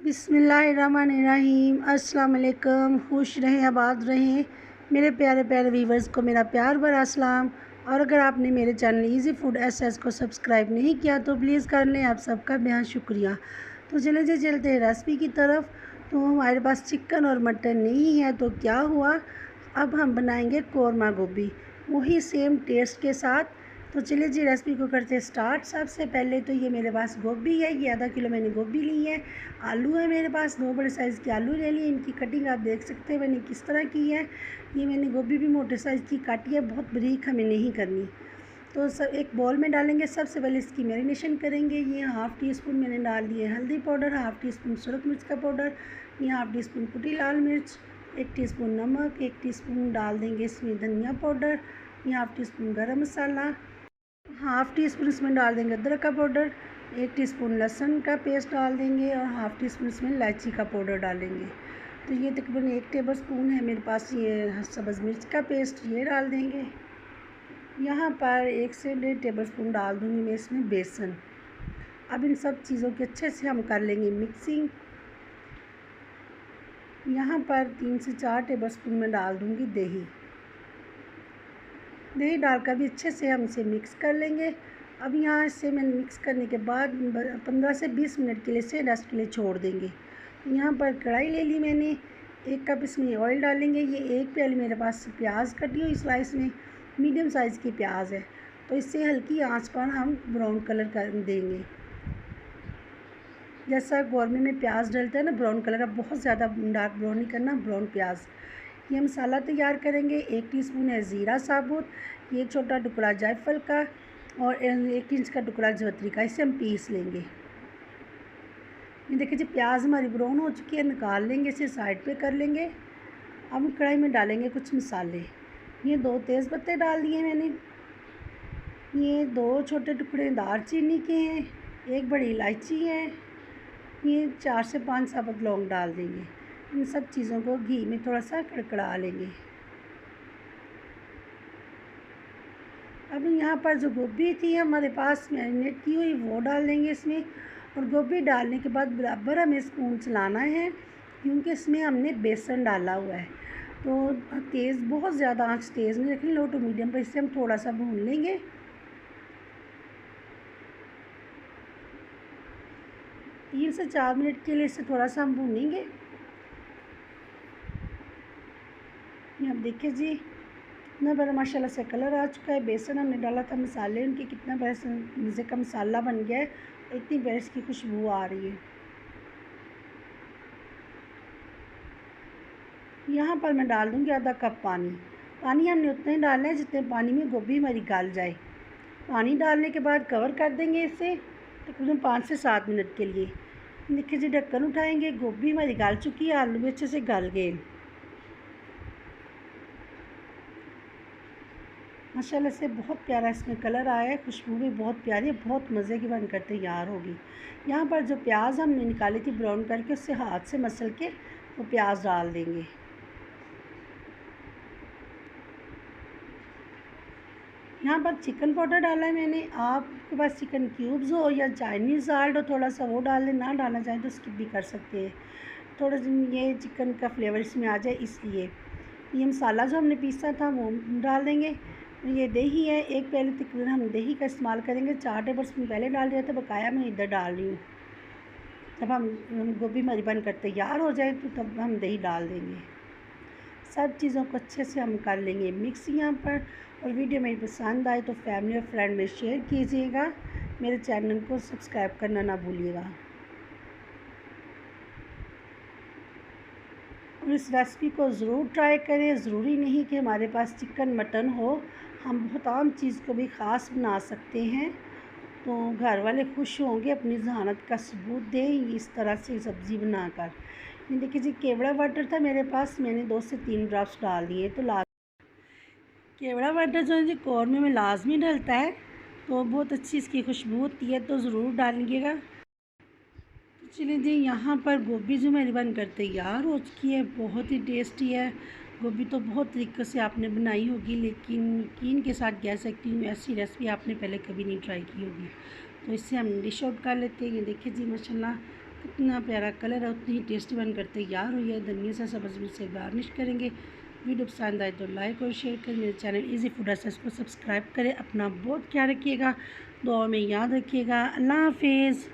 बिस्मिल्लाहिर्रहमानिर्रहीम। अस्सलाम वालेकुम। खुश रहें, आबाद रहें मेरे प्यारे प्यारे व्यूवर्स को मेरा प्यार भरा सलाम। और अगर आपने मेरे चैनल इजी फूड एसएस को सब्सक्राइब नहीं किया तो प्लीज़ कर लें, आप सबका बेहद शुक्रिया। तो चले जी चलते हैं रेसिपी की तरफ। तो हमारे पास चिकन और मटन नहीं है तो क्या हुआ, अब हम बनाएंगे कौरमा गोभी, वही सेम टेस्ट के साथ। तो चलिए जी रेसिपी को करते हैं स्टार्ट। सबसे पहले तो ये मेरे पास गोभी है, ये आधा किलो मैंने गोभी ली है। आलू है मेरे पास, 2 बड़े साइज़ के आलू ले लिए। इनकी कटिंग आप देख सकते हैं मैंने किस तरह की है। ये मैंने गोभी भी मोटे साइज़ की काटी है, बहुत बारीक हमें नहीं करनी। तो सब एक बॉल में डालेंगे। सबसे पहले इसकी मैरिनेशन करेंगे। ये हाफ़ टी स्पून मैंने डाल दिए हल्दी पाउडर, हाफ़ टी स्पून सुरख मिर्च का पाउडर, ये हाफ़ टी स्पून कुटी लाल मिर्च, 1 टीस्पून नमक, 1 टीस्पून डाल देंगे इसमें धनिया पाउडर, ये हाफ़ टी स्पून गरम मसाला, हाफ़ टी स्पून इसमें डाल देंगे अदरक का पाउडर, 1 टीस्पून लहसुन का पेस्ट डाल देंगे और हाफ़ टी स्पून इसमें इलायची का पाउडर डालेंगे। तो ये तकरीबन 1 टेबल स्पून है मेरे पास ये सब्ज़ मिर्च का पेस्ट, ये डाल देंगे। यहाँ पर 1 से 1.5 टेबल स्पून डाल दूँगी मैं इसमें बेसन। अब इन सब चीज़ों के अच्छे से हम कर लेंगे मिक्सिंग। यहाँ पर 3 से 4 टेबल स्पून में डाल दूँगी दही। दही डालकर भी अच्छे से हम इसे मिक्स कर लेंगे। अब यहाँ से मैंने मिक्स करने के बाद 15 से 20 मिनट के लिए इसे रेस्ट के लिए छोड़ देंगे। यहाँ पर कढ़ाई ले ली मैंने, 1 कप इसमें ऑयल डालेंगे। ये 1 प्याली मेरे पास प्याज कटी हुई स्लाइस में, मीडियम साइज़ की प्याज है। तो इससे हल्की आंच पर हम ब्राउन कलर कर देंगे। जैसा कौरमे में प्याज डलता है ना ब्राउन कलर का, बहुत ज़्यादा डार्क ब्राउन नहीं करना, ब्राउन प्याज। ये मसाला तैयार करेंगे। 1 टीस्पून है ज़ीरा साबुत, ये छोटा टुकड़ा जायफल का और 1 इंच का टुकड़ा जवैत्री का, इसे हम पीस लेंगे। ये देखिए जी प्याज हमारी ब्राउन हो चुकी है, निकाल लेंगे, इसे साइड पे कर लेंगे। अब कढ़ाई में डालेंगे कुछ मसाले। ये 2 तेज़ पत्ते डाल दिए मैंने, ये 2 छोटे टुकड़े दालचीनी के हैं, 1 बड़ी इलायची है, ये 4 से 5 साबुत लौंग डाल देंगे। इन सब चीज़ों को घी में थोड़ा सा कड़कड़ा लेंगे। अब यहाँ पर जो गोभी थी हमारे पास मैरिनेट की हुई, वो डाल देंगे इसमें। और गोभी डालने के बाद बराबर हमें स्पून चलाना है, क्योंकि इसमें हमने बेसन डाला हुआ है। तो तेज़, बहुत ज़्यादा आंच तेज़ नहीं रखनी, लो टू मीडियम पर इसे हम थोड़ा सा भून लेंगे। 3 से 4 मिनट के लिए इसे थोड़ा सा हम भूनेंगे। ये आप देखिए जी इतना बड़ा माशाल्लाह से कलर आ चुका है। बेसन हमने डाला था, मसाले उनके कितना बड़ा मज़े का मसाला बन गया है, इतनी बेस की खुशबू आ रही है। यहाँ पर मैं डाल दूँगी आधा कप पानी। पानी हमने उतना ही डालना है जितने पानी में गोभी हमारी गल जाए। पानी डालने के बाद कवर कर देंगे इसे तकरीबन 5 से 7 मिनट के लिए। देखिए जी ढक्कन उठाएंगे, गोभी हमारी गल चुकी है, आलू भी अच्छे से गल गए माशाल्लाह से। बहुत प्यारा इसमें कलर आया है, खुशबू भी बहुत प्यारी है, बहुत मज़े की बनकर तैयार होगी। यहाँ पर जो प्याज हमने निकाली थी ब्राउन करके, उससे हाथ से मसल के वो प्याज डाल देंगे। यहाँ पर चिकन पाउडर डाला है मैंने। आपके पास चिकन क्यूब्स हो या चाइनीज़ साल्ट हो थोड़ा सा, वो डाल दें। ना डालना चाहें तो स्किप भी कर सकते हैं, थोड़ा ये चिकन का फ्लेवर इसमें आ जाए इसलिए। ये मसाला जो हमने पीसा था वो डाल देंगे। ये दही है, 1 प्याली तकरीबन हम दही का इस्तेमाल करेंगे। 4 टेबल स्पून पहले डाल दिया था, बकाया मैं इधर डाल रही हूँ। जब हम गोभी हमारी बनकर तैयार हो जाए तो तब हम दही डाल देंगे। सब चीज़ों को अच्छे से हम कर लेंगे मिक्स यहाँ पर। और वीडियो मेरी पसंद आए तो फैमिली और फ्रेंड में शेयर कीजिएगा, मेरे चैनल को सब्सक्राइब करना ना भूलिएगा। और इस रेसिपी को ज़रूर ट्राई करें। ज़रूरी नहीं कि हमारे पास चिकन मटन हो, हम बहुत आम चीज़ को भी ख़ास बना सकते हैं। तो घर वाले खुश होंगे, अपनी जहानत का सबूत दें इस तरह से सब्ज़ी बनाकर। ये देखिए जी केवड़ा वाटर था मेरे पास, मैंने 2 से 3 ड्रॉप्स डाल दिए। तो केवड़ा वाटर जो है जी कौरमे में लाजमी डलता है, तो बहुत अच्छी इसकी खुशबू होती है, तो ज़रूर डालिएगा। चलिए जी यहाँ पर गोभी जो मेरी बनकर तैयार हो चुकी है, बहुत ही टेस्टी है। गोभी तो बहुत तरीक़े से आपने बनाई होगी, लेकिन यकीन के साथ कह सकती हूँ ऐसी रेसिपी आपने पहले कभी नहीं ट्राई की होगी। तो इससे हम डिश आउट कर लेते हैं। ये देखिए जी माशाल्लाह कितना प्यारा कलर है, उतनी ही टेस्टी बनकर तैयार हुई है। धनिया से सब्ज़ मिर्च से गार्निश करेंगे। वीडियो पसंद आए तो लाइक और शेयर करें। मेरे चैनल इजी फूड एसेस को सब्सक्राइब करें। अपना बहुत ख्याल रखिएगा, दुआ में याद रखिएगा। अल्लाह हाफिज़।